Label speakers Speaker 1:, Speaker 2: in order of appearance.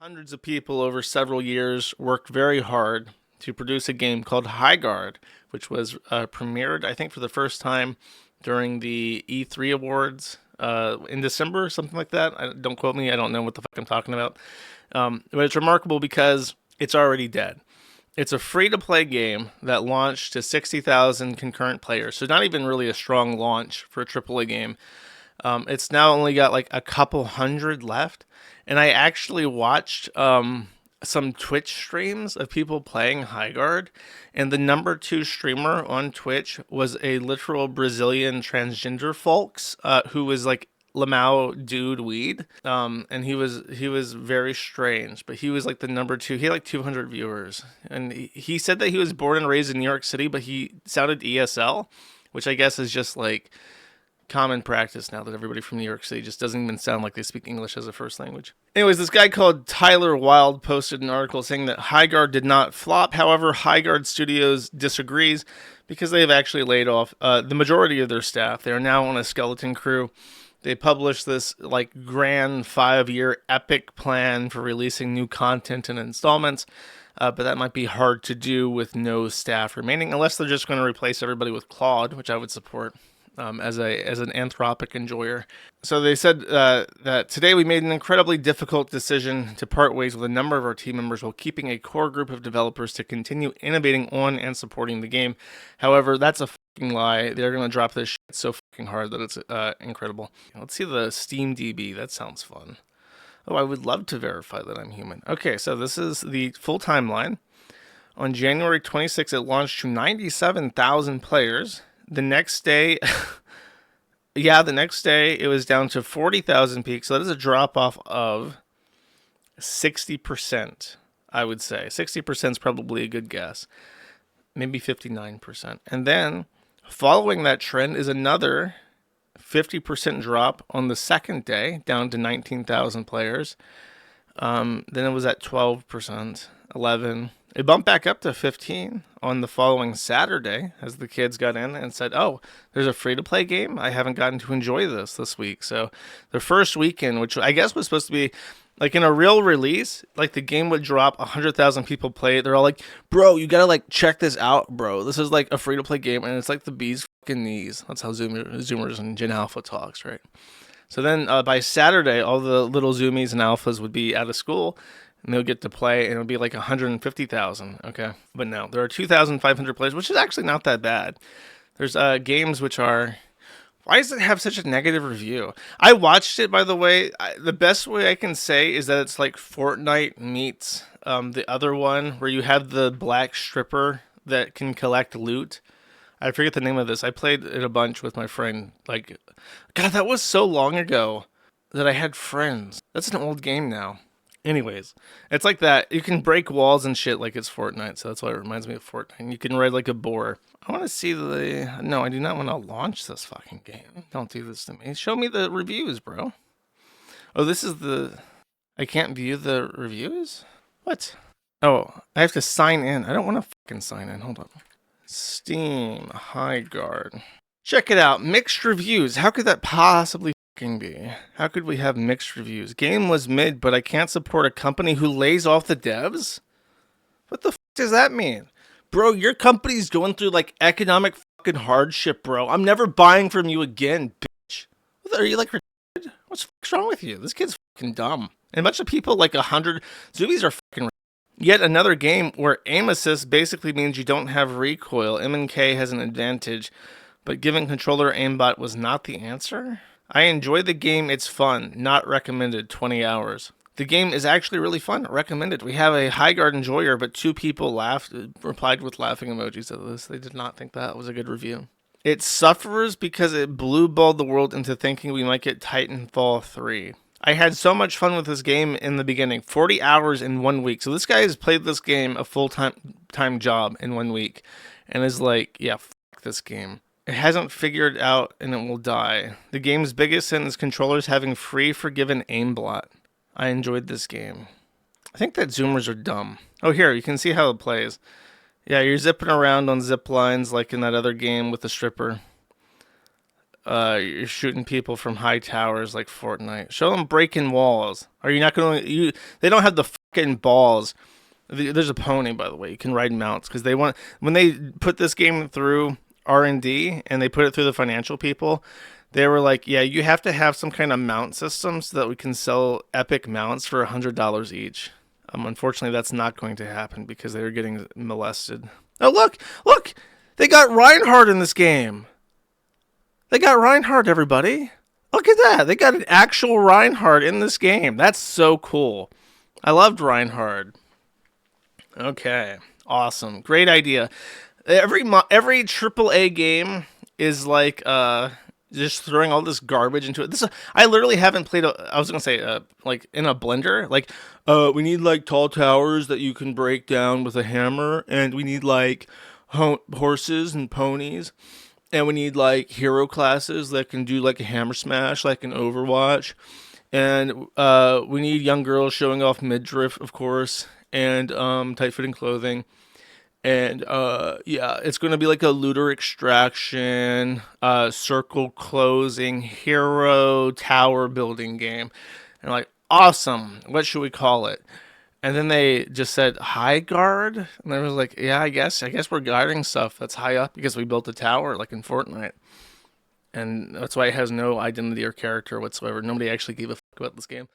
Speaker 1: Hundreds of people over several years worked very hard to produce a game called Highguard, which was premiered, I think, for the first time during the E3 awards in December, something like that. Don't quote me. I don't know what the fuck I'm talking about. But it's remarkable because it's already dead. It's a free-to-play game that launched to 60,000 concurrent players, so not even really a strong launch for a AAA game. It's now only got like a couple hundred left, and I actually watched some Twitch streams of people playing Highguard, and the number 2 streamer on Twitch was a literal Brazilian transgender folks who was like Lamau dude weed, and he was very strange, but he was like the number 2. He had like 200 viewers, and he said that he was born and raised in New York City, but he sounded ESL, which I guess is just like common practice now that everybody from New York City just doesn't even sound like they speak English as a first language. Anyways, this guy called Tyler Wild posted an article saying that Highguard did not flop. However, Highguard Studios disagrees because they have actually laid off the majority of their staff. They are now on a skeleton crew. They published this like grand 5-year epic plan for releasing new content and installments. But that might be hard to do with no staff remaining, unless they're just going to replace everybody with Claude, which I would support. As an Anthropic enjoyer. So they said that today we made an incredibly difficult decision to part ways with a number of our team members while keeping a core group of developers to continue innovating on and supporting the game. However, that's a fucking lie. They're going to drop this shit so fucking hard that it's incredible. Let's see the Steam DB. That sounds fun. Oh, I would love to verify that I'm human. Okay, so this is the full timeline. On January 26th, it launched to 97,000 players. The next day, it was down to 40,000 peaks. So that is a drop off of 60%, I would say. 60% is probably a good guess. Maybe 59%. And then following that trend is another 50% drop on the second day, down to 19,000 players. Then it was at 12%, 11%. It bumped back up to 15 on the following Saturday as the kids got in and said, oh, there's a free-to-play game? I haven't gotten to enjoy this week. So the first weekend, which I guess was supposed to be like in a real release, like the game would drop, 100,000 people play it. They're all like, bro, you got to like check this out, bro. This is like a free-to-play game, and it's like the bee's fucking knees. That's how Zoomers and Gen Alpha talks, right? So then by Saturday, all the little Zoomies and Alphas would be out of school, and they'll get to play, and it'll be like 150,000, okay? But no, there are 2,500 players, which is actually not that bad. There's games which are... Why does it have such a negative review? I watched it, by the way. The best way I can say is that it's like Fortnite meets the other one, where you have the black stripper that can collect loot. I forget the name of this. I played it a bunch with my friend. Like, God, that was so long ago that I had friends. That's an old game now. Anyways, it's like that. You can break walls and shit like it's Fortnite, so that's why it reminds me of Fortnite. You can ride like a boar. I want to see the... No, I do not want to launch this fucking game. Don't do this to me. Show me the reviews, bro. Oh, this is the... I can't view the reviews? What? Oh, I have to sign in. I don't want to fucking sign in. Hold on. Steam Highguard. Check it out. Mixed reviews. How could that possibly be? How could we have mixed reviews? Game was mid, but I can't support a company who lays off the devs? What the does that mean? Bro, your company's going through like economic fucking hardship, bro. I'm never buying from you again, bitch. Are you like retarded? What's wrong with you? This kid's fucking dumb. And a bunch of people, like 100 Zoomies are fucking. Yet another game where aim assist basically means you don't have recoil. M&K has an advantage, but giving controller aimbot was not the answer? I enjoy the game, it's fun, not recommended, 20 hours. The game is actually really fun, recommended. We have a Highguard enjoyer, but 2 people replied with laughing emojis at this. They did not think that was a good review. It suffers because it blue-balled the world into thinking we might get Titanfall 3. I had so much fun with this game in the beginning, 40 hours in 1 week. So this guy has played this game a full-time job in 1 week, and is like, yeah, fuck this game. It hasn't figured out, and it will die. The game's biggest sin is controllers having free forgiven aimbot. I enjoyed this game. I think that Zoomers are dumb. Oh, here, you can see how it plays. Yeah, you're zipping around on zip lines like in that other game with the stripper. You're shooting people from high towers like Fortnite. Show them breaking walls. Are you not going to... They don't have the getting balls. There's a pony, by the way. You can ride mounts because when they put this game through R&D and they put it through the financial people, they were like, yeah, you have to have some kind of mount system so that we can sell epic mounts for $100 each. Unfortunately, that's not going to happen because they were getting molested. Oh, look! They got Reinhardt in this game. They got Reinhardt, everybody. Look at that. They got an actual Reinhardt in this game. That's so cool. I loved Reinhardt. Okay, awesome. Great idea. Every AAA game is like just throwing all this garbage into it. I literally haven't played. I was gonna say like in a blender. Like we need like tall towers that you can break down with a hammer, and we need like horses and ponies, and we need like hero classes that can do like a hammer smash, like in Overwatch, and we need young girls showing off midriff, of course, and tight fitting clothing. And yeah, it's going to be like a looter extraction, circle closing, hero tower building game. And like, awesome. What should we call it? And then they just said high guard, and I was like, yeah, I guess we're guarding stuff that's high up because we built a tower like in Fortnite. And that's why it has no identity or character whatsoever. Nobody actually gave a fuck about this game.